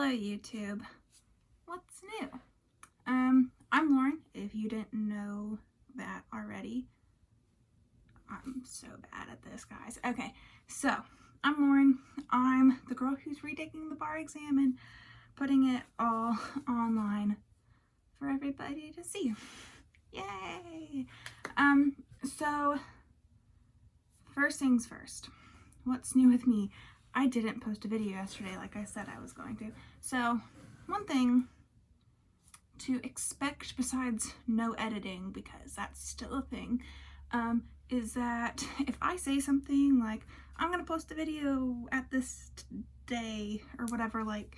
Hello YouTube. What's new? I'm Lauren, if you didn't know that already. I'm so bad at this, guys. Okay, so I'm Lauren. I'm the girl who's retaking the bar exam and putting it all online for everybody to see. Yay! So first things first. What's new with me? I didn't post a video yesterday like I said I was going to. So one thing to expect, besides no editing, because that's still a thing, is that if I say something like, I'm gonna post a video at this day or whatever, like,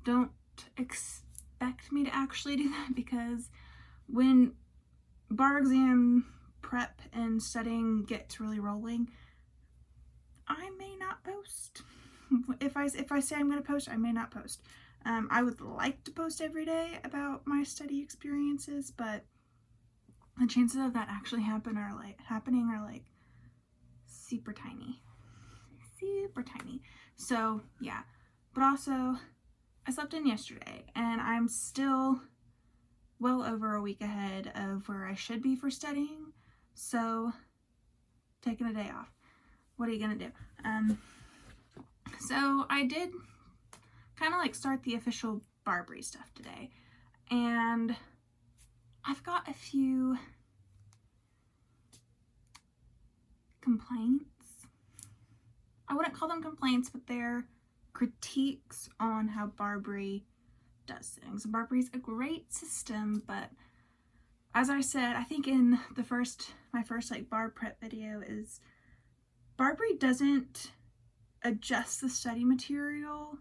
don't expect me to actually do that, because when bar exam prep and studying gets really rolling, I may not post. If I say I'm going to post, I may not post. I would like to post every day about my study experiences, but the chances of that actually happening are like super tiny. So yeah, but also I slept in yesterday and I'm still well over a week ahead of where I should be for studying, so taking a day off. What are you gonna do? So I did kind of like start the official Barbri stuff today, and I've got a few complaints. I wouldn't call them complaints, but they're critiques on how Barbri does things. Barbri's a great system, but as I said, I think in my first like bar prep video, is Barbri doesn't adjust the study material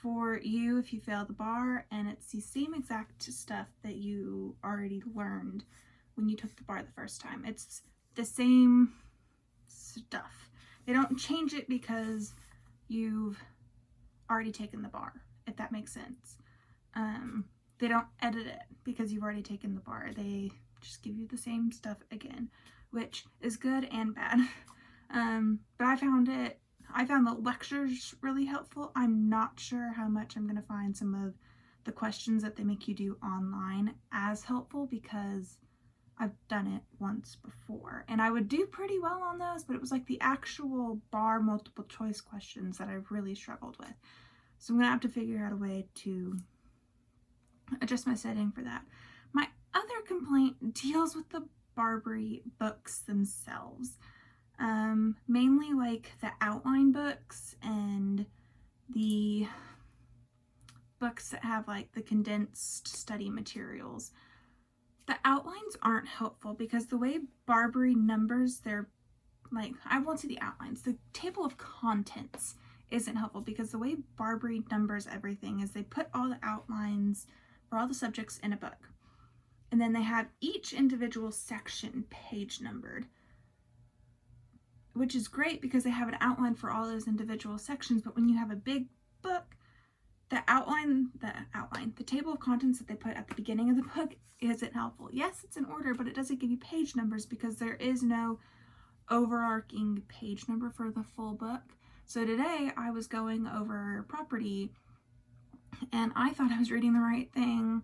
for you if you fail the bar, and it's the same exact stuff that you already learned when you took the bar the first time. It's the same stuff. They don't change it because you've already taken the bar, if that makes sense. They don't edit it because you've already taken the bar. They just give you the same stuff again, which is good and bad. But I found the lectures really helpful. I'm not sure how much I'm going to find some of the questions that they make you do online as helpful, because I've done it once before and I would do pretty well on those, but it was like the actual bar multiple choice questions that I really struggled with. So I'm going to have to figure out a way to adjust my setting for that. My other complaint deals with the Barbri books themselves. Mainly like the outline books and the books that have like the condensed study materials. The outlines aren't helpful because the way Barbri numbers their, like, I won't say the outlines, the table of contents isn't helpful, because the way Barbri numbers everything is they put all the outlines for all the subjects in a book, and then they have each individual section page numbered, which is great because they have an outline for all those individual sections. But when you have a big book, the table of contents that they put at the beginning of the book isn't helpful. Yes, it's in order, but it doesn't give you page numbers because there is no overarching page number for the full book. So today I was going over property and I thought I was reading the right thing,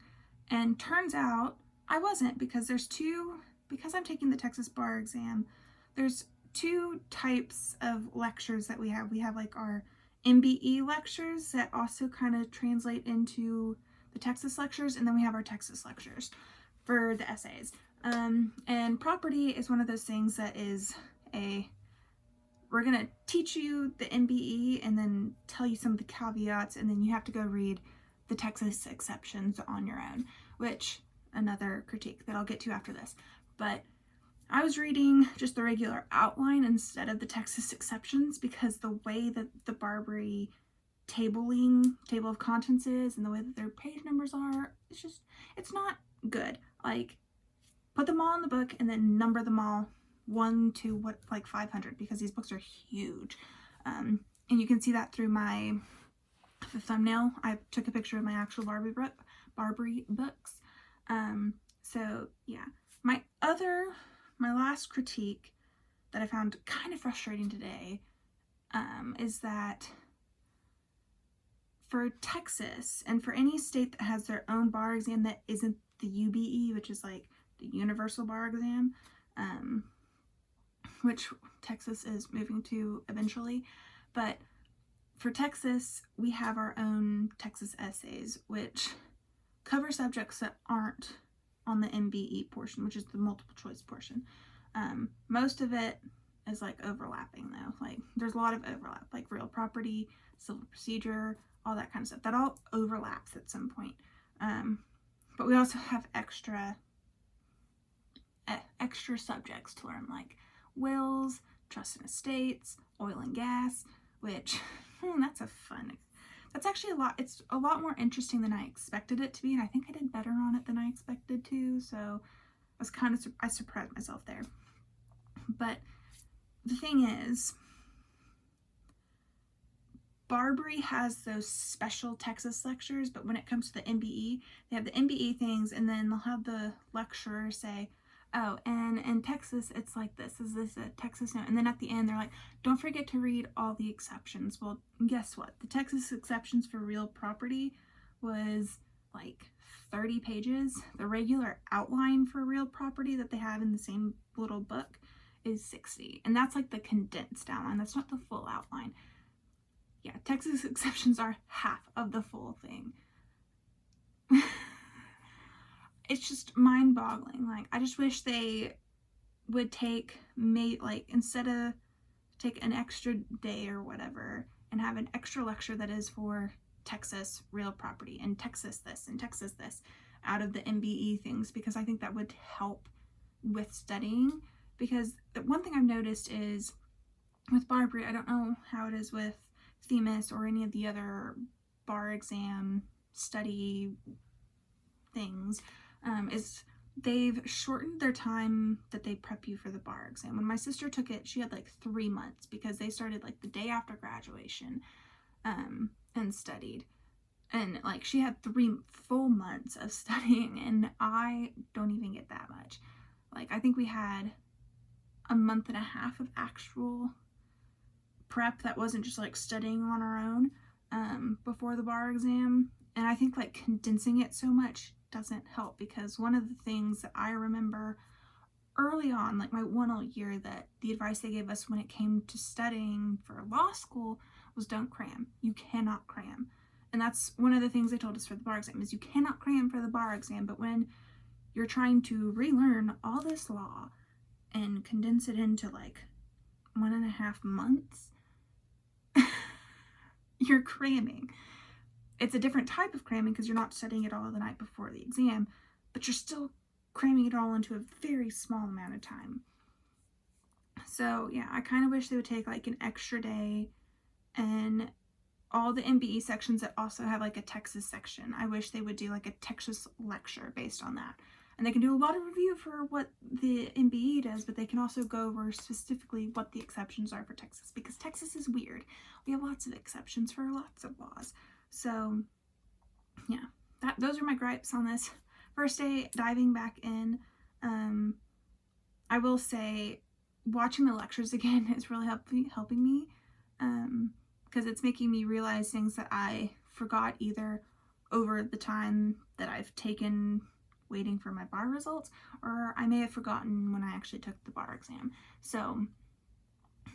and turns out I wasn't, because because I'm taking the Texas bar exam, there's two types of lectures that we have. We have like our MBE lectures that also kind of translate into the Texas lectures, and then we have our Texas lectures for the essays. And property is one of those things that is we're gonna teach you the MBE and then tell you some of the caveats, and then you have to go read the Texas exceptions on your own, which another critique that I'll get to after this. But I was reading just the regular outline instead of the Texas exceptions, because the way that the Barbri table of contents is and the way that their page numbers are, it's not good. Like, put them all in the book and then number them all 1 to 500, because these books are huge. And you can see that through the thumbnail. I took a picture of my actual Barbri books. So yeah, my last critique that I found kind of frustrating today is that for Texas and for any state that has their own bar exam that isn't the UBE, which is like the universal bar exam, which Texas is moving to eventually. But for Texas, we have our own Texas essays, which cover subjects that aren't on the MBE portion, which is the multiple choice portion. Most of it is like overlapping though. Like there's a lot of overlap, like real property, civil procedure, all that kind of stuff. That all overlaps at some point. But we also have extra subjects to learn, like wills, trust and estates, oil and gas, which that's actually it's a lot more interesting than I expected it to be, and I think I did better on it than I expected to, so I surprised myself there. But the thing is, Barbri has those special Texas lectures, but when it comes to the MBE, they have the MBE things, and then they'll have the lecturer say, oh, and in Texas, it's like this. Is this a Texas note? And then at the end, they're like, don't forget to read all the exceptions. Well, guess what? The Texas exceptions for real property was like 30 pages. The regular outline for real property that they have in the same little book is 60. And that's like the condensed outline. That's not the full outline. Yeah, Texas exceptions are half of the full thing. It's just mind-boggling. Like, I just wish they would instead of take an extra day or whatever and have an extra lecture that is for Texas real property and Texas this and Texas this out of the MBE things, because I think that would help with studying. Because one thing I've noticed is with Barbri, I don't know how it is with Themis or any of the other bar exam study things, is they've shortened their time that they prep you for the bar exam. When my sister took it, she had like 3 months because they started like the day after graduation and studied. And like she had 3 full months of studying, and I don't even get that much. Like I think we had a month and a half of actual prep that wasn't just like studying on our own before the bar exam. And I think like condensing it so much doesn't help, because one of the things that I remember early on, like my 1L year, that the advice they gave us when it came to studying for law school was don't cram. You cannot cram. And that's one of the things they told us for the bar exam, is you cannot cram for the bar exam. But when you're trying to relearn all this law and condense it into like 1.5 months, you're cramming. It's a different type of cramming because you're not studying it all the night before the exam, but you're still cramming it all into a very small amount of time. So yeah, I kind of wish they would take like an extra day, and all the MBE sections that also have like a Texas section, I wish they would do like a Texas lecture based on that. And they can do a lot of review for what the MBE does, but they can also go over specifically what the exceptions are for Texas, because Texas is weird. We have lots of exceptions for lots of laws. So yeah, those are my gripes on this first day diving back in. I will say watching the lectures again is really helping me, because it's making me realize things that I forgot either over the time that I've taken waiting for my bar results, or I may have forgotten when I actually took the bar exam. So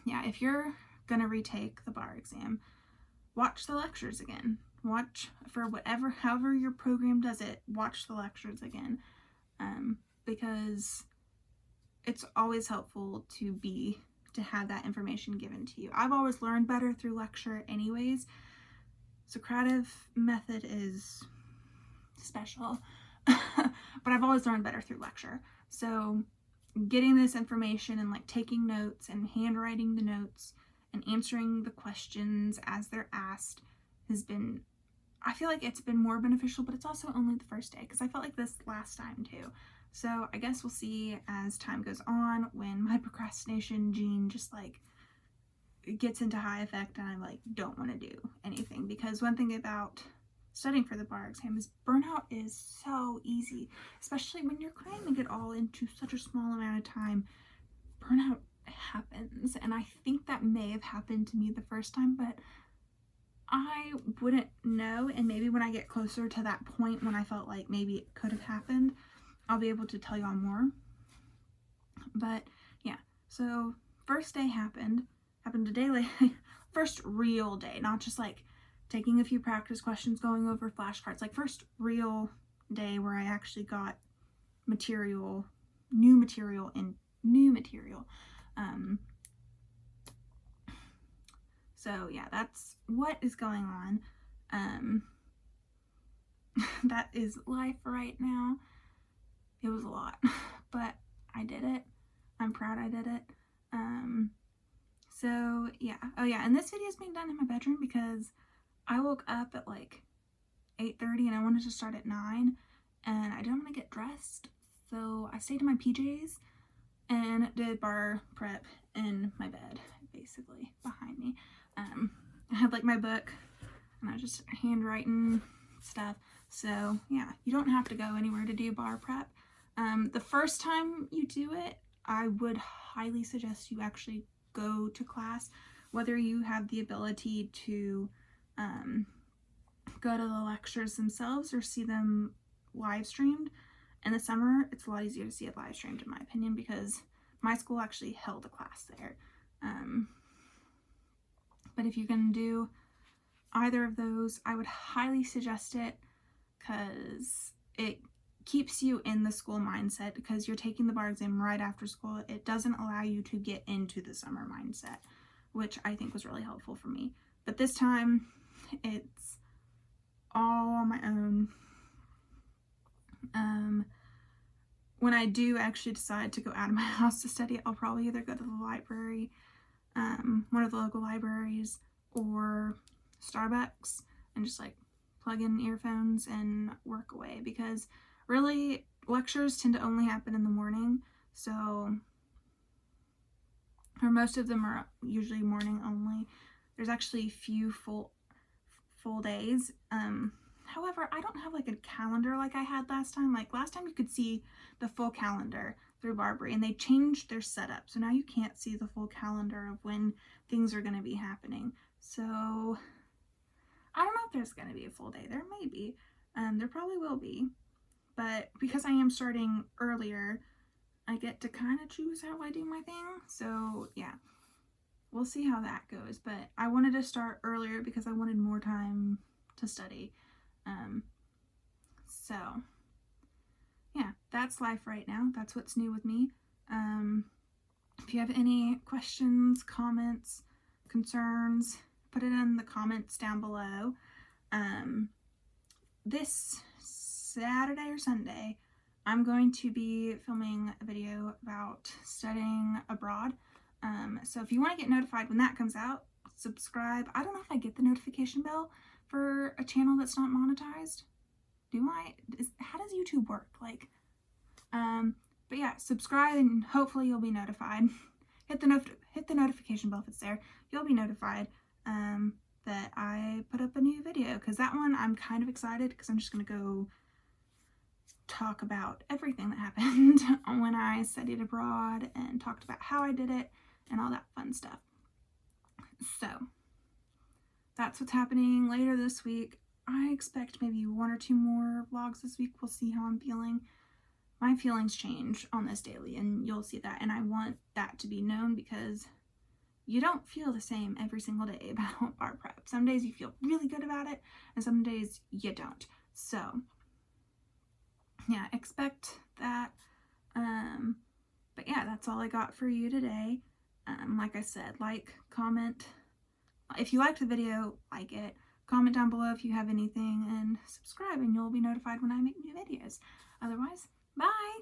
yeah, if you're gonna retake the bar exam, watch the lectures again. Watch for however your program does it, watch the lectures again, because it's always helpful to have that information given to you. I've always learned better through lecture anyways. Socrative method is special, but I've always learned better through lecture. So getting this information and like taking notes and handwriting the notes and answering the questions as they're asked I feel like it's been more beneficial, but it's also only the first day, because I felt like this last time too. So I guess we'll see as time goes on when my procrastination gene just like gets into high effect and I like don't want to do anything. Because one thing about studying for the bar exam is burnout is so easy, especially when you're cramming it all into such a small amount of time. Burnout happens, and I think that may have happened to me the first time, but I wouldn't know, and maybe when I get closer to that point when I felt like maybe it could have happened, I'll be able to tell y'all more. But yeah, so first day happened a day late. First real day, not just like taking a few practice questions, going over flashcards, like first real day where I actually got material, new material. So yeah, that's what is going on. That is life right now. It was a lot, but I did it. I'm proud I did it. So yeah. Oh yeah, and this video is being done in my bedroom because I woke up at like 8:30 and I wanted to start at 9, and I didn't want to get dressed, so I stayed in my PJs and did bar prep in my bed, basically behind me. I had like my book and I was just handwriting stuff. So yeah, you don't have to go anywhere to do bar prep. The first time you do it, I would highly suggest you actually go to class, whether you have the ability to go to the lectures themselves or see them live streamed. In the summer, it's a lot easier to see it live streamed, in my opinion, because my school actually held a class there. But if you can do either of those, I would highly suggest it, because it keeps you in the school mindset, because you're taking the bar exam right after school. It doesn't allow you to get into the summer mindset, which I think was really helpful for me. But this time, it's all on my own. When I do actually decide to go out of my house to study, I'll probably either go to the library, one of the local libraries, or Starbucks, and just like plug in earphones and work away, because really lectures tend to only happen in the morning, so, or most of them are usually morning only. There's actually few full days. However, I don't have like a calendar like I had last time. Like last time you could see the full calendar through Barbri, and they changed their setup. So now you can't see the full calendar of when things are going to be happening. So I don't know if there's going to be a full day. There may be. There probably will be. But because I am starting earlier, I get to kind of choose how I do my thing. So yeah, we'll see how that goes. But I wanted to start earlier because I wanted more time to study. So yeah, that's life right now. That's what's new with me. If you have any questions, comments, concerns, put it in the comments down below. This Saturday or Sunday, I'm going to be filming a video about studying abroad. So if you want to get notified when that comes out, subscribe. I don't know if I get the notification bell for a channel that's not monetized. Do I? How does YouTube work? Like, but yeah, subscribe and hopefully you'll be notified. Hit the notification bell if it's there. You'll be notified that I put up a new video, because that one I'm kind of excited, because I'm just gonna go talk about everything that happened when I studied abroad and talked about how I did it and all that fun stuff. So that's what's happening later this week. I expect maybe 1 or 2 more vlogs this week. We'll see how I'm feeling. My feelings change on this daily, and you'll see that. And I want that to be known, because you don't feel the same every single day about bar prep. Some days you feel really good about it, and some days you don't. So yeah, expect that. But yeah, that's all I got for you today. Like I said, like, comment. If you liked the video, like it. Comment down below if you have anything, and subscribe, and you'll be notified when I make new videos. Otherwise, bye!